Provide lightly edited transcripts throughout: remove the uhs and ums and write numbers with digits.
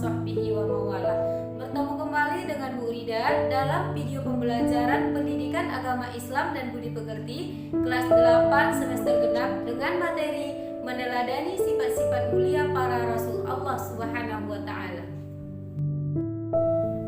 sahbihi wa mawalah. Bertemu kembali dengan Bu Rida dalam video pembelajaran Pendidikan Agama Islam dan Budi Pekerti kelas 8 semester genap dengan materi meneladani sifat-sifat mulia para Rasul Allah Subhanahu wa Ta'ala.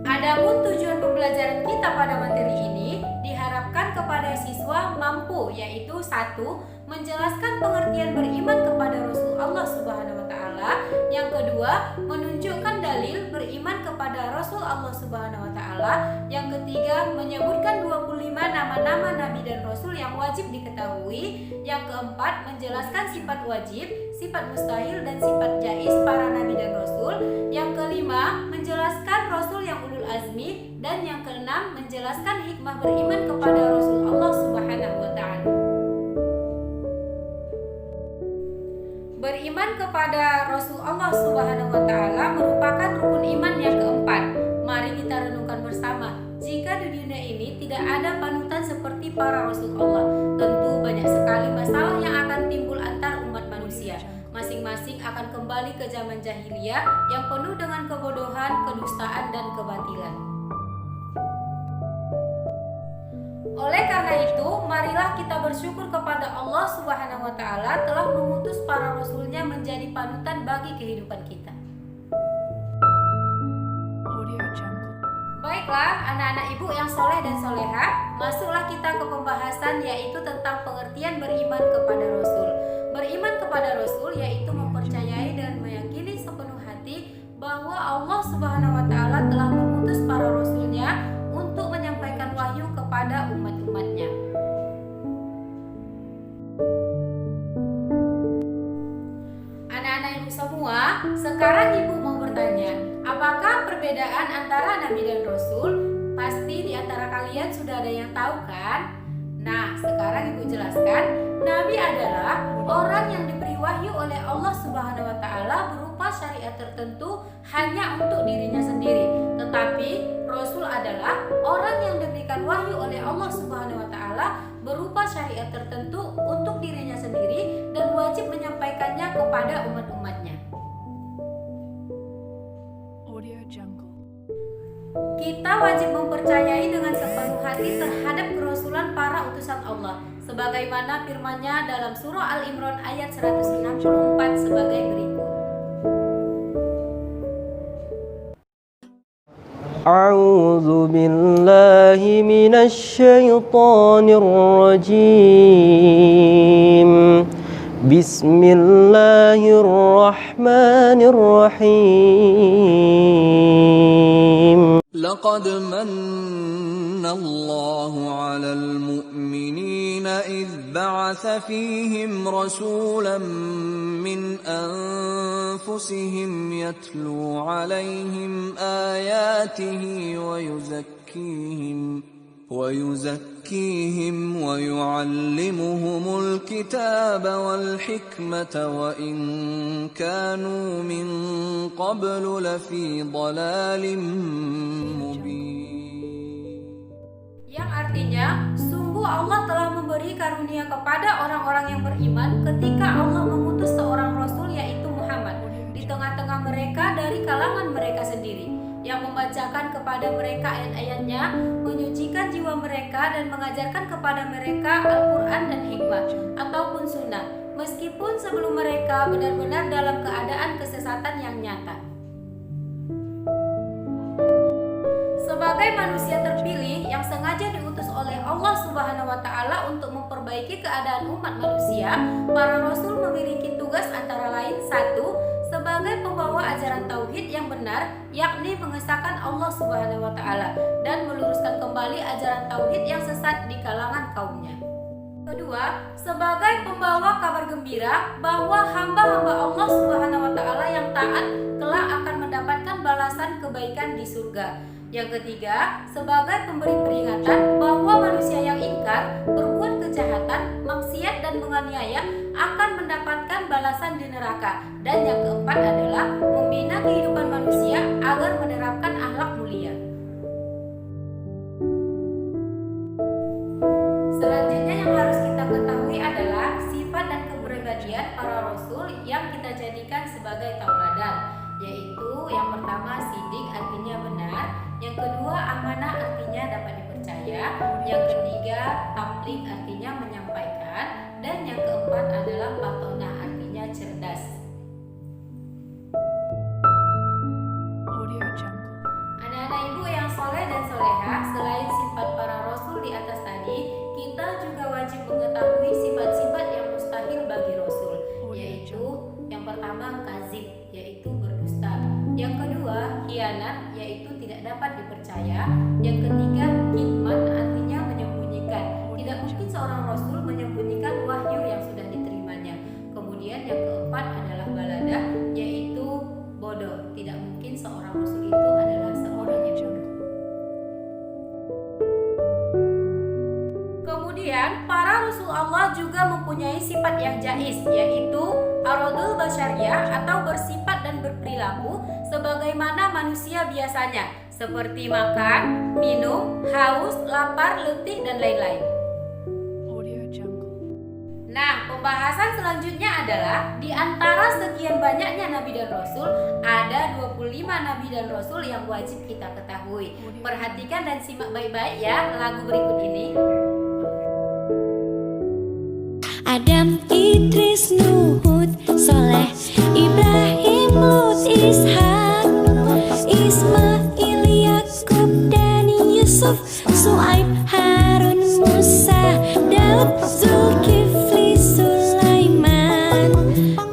Adapun tujuan pembelajaran kita pada materi ini diharapkan kepada siswa mampu, yaitu 1. Menjelaskan pengertian beriman kepada Rasul Allah Subhanahu wa Ta'ala. Yang kedua, menunjukkan dalil beriman kepada Rasul Allah Subhanahu wa Ta'ala. Yang ketiga, menyebutkan 25 nama-nama nabi dan rasul yang wajib diketahui. Yang keempat, menjelaskan sifat wajib, sifat mustahil dan sifat jaiz para nabi dan rasul. Yang kelima, menjelaskan rasul yang ulul azmi. Dan yang keenam, menjelaskan hikmah beriman kepada Rasul Allah Subhanahu wa Ta'ala. Beriman kepada Rasul Allah Subhanahu wa Ta'ala merupakan rukun iman yang keempat. Mari kita renungkan bersama. Jika di dunia ini tidak ada panutan seperti para Rasul Allah, tentu banyak sekali masalah yang akan timbul antar umat manusia. Masing-masing akan kembali ke zaman jahiliyah yang penuh dengan kebodohan, kedustaan, dan kebatilan. Oleh karena itu, marilah kita bersyukur kepada Allah Subhanahu wa Ta'ala telah mengutus para rasulnya menjadi panutan bagi kehidupan kita. Baiklah, anak-anak ibu yang soleh dan soleha, masuklah kita ke pembahasan, yaitu tentang pengertian beriman kepada Rasul. Beriman kepada Rasul yaitu mempercayai dan meyakini sepenuh hati bahwa Allah Subhanahu wa Ta'ala telah mengutus para rasulnya untuk menyampaikan wahyu kepada umat-umatnya. Anak-anak ibu semua, sekarang ibu mau bertanya, apakah perbedaan antara nabi dan rasul? Pasti di antara kalian sudah ada yang tahu kan? Nah, sekarang ibu jelaskan, nabi adalah orang yang diberi wahyu oleh Allah Subhanahu wa Ta'ala berupa syariat tertentu hanya untuk dirinya sendiri. Tetapi rasul adalah orang yang diberikan wahyu oleh Allah Subhanahu wa Ta'ala berupa syariat tertentu untuk dirinya sendiri dan wajib menyampaikannya kepada umat-umatnya. Kita wajib mempercayai dengan sepenuh hati terhadap kerasulan para utusan Allah, sebagaimana firman-Nya dalam surah Al-Imran ayat 164 sebagai berikut. A'udzu billahi minasy syaithanir rajim. Bismillahirrahmanirrahim. لقد من الله على المؤمنين إذ بعث فيهم رسولا من أنفسهم يتلو عليهم آياته ويزكيهم ويعلمهم الكتاب والحكمة وإن كانوا من قبل لفي ضلال مبين. Yang artinya, sungguh Allah telah memberi karunia kepada orang-orang yang beriman ketika Allah mengutus seorang Rasul, yaitu Muhammad, di tengah-tengah mereka dari kalangan mereka sendiri, yang membacakan kepada mereka ayat-ayatnya, menyucikan jiwa mereka dan mengajarkan kepada mereka Al-Quran dan hikmah ataupun sunnah, meskipun sebelum mereka benar-benar dalam keadaan kesesatan yang nyata. Sebagai manusia terpilih yang sengaja diutus oleh Allah Subhanahu wa Ta'ala untuk memperbaiki keadaan umat manusia, para rasul memiliki tugas antara lain: 1. Sebagai pembawa ajaran tauhid yang benar, yakni mengesahkan Allah Subhanahu wa Ta'ala dan meluruskan kembali ajaran tauhid yang sesat di kalangan kaumnya. Kedua, sebagai pembawa kabar gembira bahwa hamba-hamba Allah Subhanahu wa Ta'ala yang taat kelak akan mendapatkan balasan kebaikan di surga. Yang ketiga, sebagai pemberi peringatan bahwa manusia yang ingkar, berbuat kejahatan, maksiat dan menganiaya akan mendapatkan balasan di neraka. Dan yang keempat adalah membina kehidupan manusia agar menerapkan akhlak mulia. Selanjutnya yang harus kita ketahui adalah sifat dan kepribadian para rasul yang kita jadikan sebagai tauladan, yaitu yang pertama percaya. Yang ketiga, tabligh artinya menyampaikan. Dan yang keempat adalah patona artinya cerdas. Anak-anak ibu yang soleh dan soleha, selain sifat para rasul di atas tadi, kita juga wajib mengetahui sifat-sifat yang mustahil bagi rasul, yaitu yang pertama kazib, yaitu berdusta. Yang kedua, khianat, yaitu tidak dapat dipercaya. Yang ketiga, kitman, artinya menyembunyikan. Tidak mungkin seorang rasul menyembunyikan wahyu yang sudah diterimanya. Kemudian yang keempat adalah baladah, yaitu bodoh. Tidak mungkin seorang rasul itu adalah seorang yang bodoh. Kemudian para rasul Allah juga mempunyai sifat yang jaiz, yaitu aradul basyariyah atau bersifat dan berperilaku sebagaimana manusia biasanya, seperti makan, minum, haus, lapar, letih, dan lain-lain. Nah, pembahasan selanjutnya adalah di antara sekian banyaknya nabi dan rasul, ada 25 nabi dan rasul yang wajib kita ketahui. Perhatikan dan simak baik-baik ya lagu berikut ini. Adam, Idris, Nuh, Hud, Soleh, Ibrahim, Lut, Ishak, Ismail, Yakub, dan Yusuf, Su'aib, Harun, Musa, Daud, Zulkifli, Sulaiman,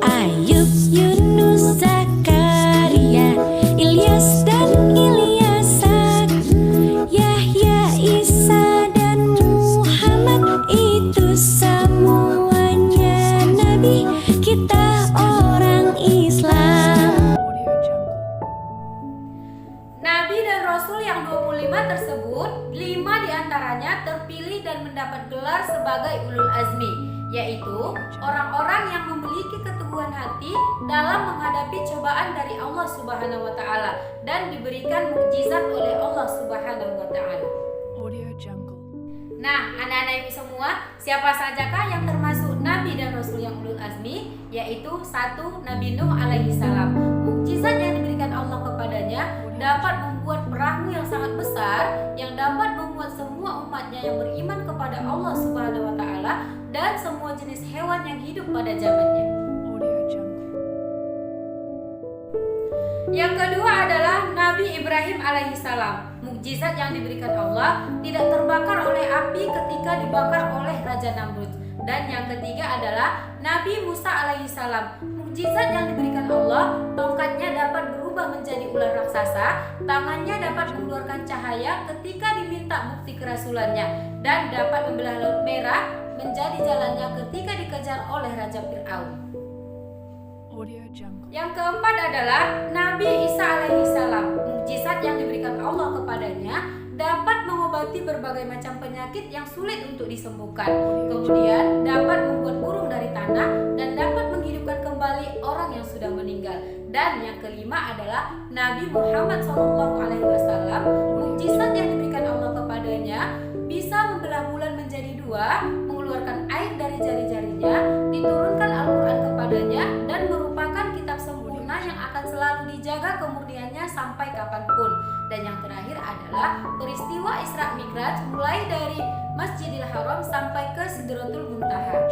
Ayub, Yunus, Zakaria, Ilyas, dan Ilyasak, Yahya, Isa, dan Muhammad. Itu semuanya nabi, kita orang Islam. Nabi dan rasul yang 25 tersebut, 5 diantaranya terpilih dan mendapat gelar sebagai ulul azmi, yaitu orang-orang yang memiliki keteguhan hati dalam menghadapi cobaan dari Allah Subhanahu wa taala dan diberikan mukjizat oleh Allah Subhanahu wa taala. Nah, anak-anak ibu semua, siapa sajakah yang termasuk nabi dan rasul yang ulul azmi? Yaitu 1. Nabi Nuh alaihi salam. Mukjizat yang diberikan Allah kepadanya dapat membuat perahu yang sangat besar yang dapat membuat semua umatnya yang beriman kepada Allah Subhanahu wa taala dan semua jenis hewan yang hidup pada zamannya. Yang kedua adalah Nabi Ibrahim alaihissalam. Mukjizat yang diberikan Allah tidak terbakar oleh api ketika dibakar oleh Raja Namrud. Dan yang ketiga adalah Nabi Musa alaihissalam. Mukjizat yang diberikan Allah, tongkatnya dapat berubah menjadi ular raksasa, tangannya dapat mengeluarkan cahaya ketika diminta bukti kerasulannya, dan dapat membelah laut merah menjadi jalannya ketika dikejar oleh Raja Fir'aun. Yang keempat adalah Nabi Isa alaihissalam. Mukjizat yang diberikan Allah kepadanya dapat mengobati berbagai macam penyakit yang sulit untuk disembuhkan. Kemudian dapat membuat burung dari tanah dan dapat menghidupkan kembali orang yang sudah meninggal. Dan yang kelima adalah Nabi Muhammad SAW. Mukjizat yang diberikan Allah kepadanya bisa membelah bulan menjadi 2, mengeluarkan air dari jari-jarinya, diturunkan Al-Quran kepadanya, dan merupakan kitab sempurna yang akan selalu dijaga kemurniannya sampai kapanpun. Dan yang terakhir adalah peristiwa Isra Mi'raj mulai dari Masjidil Haram sampai ke Sidratul Muntaha.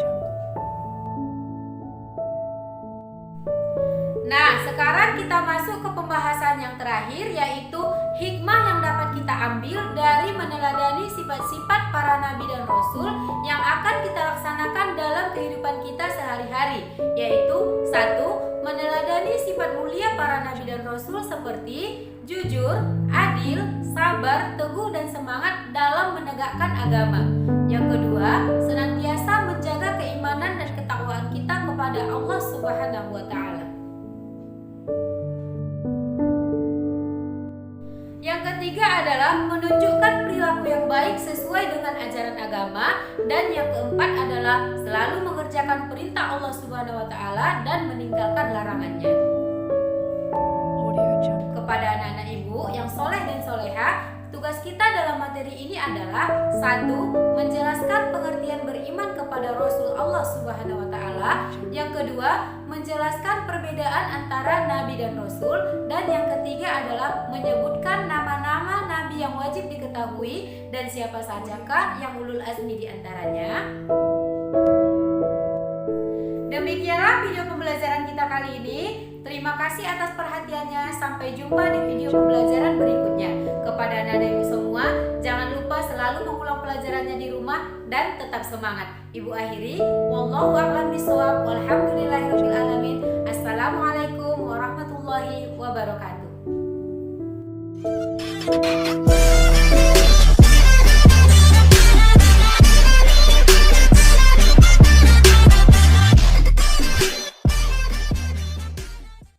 Nah, sekarang kita masuk ke pembahasan yang terakhir, yaitu hikmah yang dapat kita ambil dari meneladani sifat-sifat para nabi dan rasul yang akan kita laksanakan dalam kehidupan kita sehari-hari, yaitu 1. Meneladani sifat mulia para nabi dan rasul seperti jujur, adil, sabar, teguh, dan semangat dalam menegakkan agama. Yang kedua, senantiasa menjaga keimanan dan ketakwaan kita kepada Allah Subhanahu wa taala. Yang ketiga adalah menunjukkan perilaku yang baik sesuai dengan ajaran agama. Dan yang keempat adalah selalu mengerjakan perintah Allah Subhanahu wa taala dan meninggalkan larangannya. Kepada anak-anak ibu yang soleh dan soleha, tugas kita dalam materi ini adalah 1. Menjelaskan pengertian beriman kepada Rasul Allah Subhanahu wa taala. Yang kedua, menjelaskan perbedaan antara nabi dan rasul. Dan yang ketiga adalah menyebutkan nama-nama nabi lagi yang wajib diketahui dan siapa sajakah yang ulul azmi di antaranya? Demikianlah video pembelajaran kita kali ini. Terima kasih atas perhatiannya. Sampai jumpa di video pembelajaran berikutnya. Kepada anak-anak semua, jangan lupa selalu mengulang pelajarannya di rumah dan tetap semangat. Ibu akhiri, wallahu a'lam bishawab, walhamdulillahirabbil alamin. Assalamualaikum warahmatullahi wabarakatuh.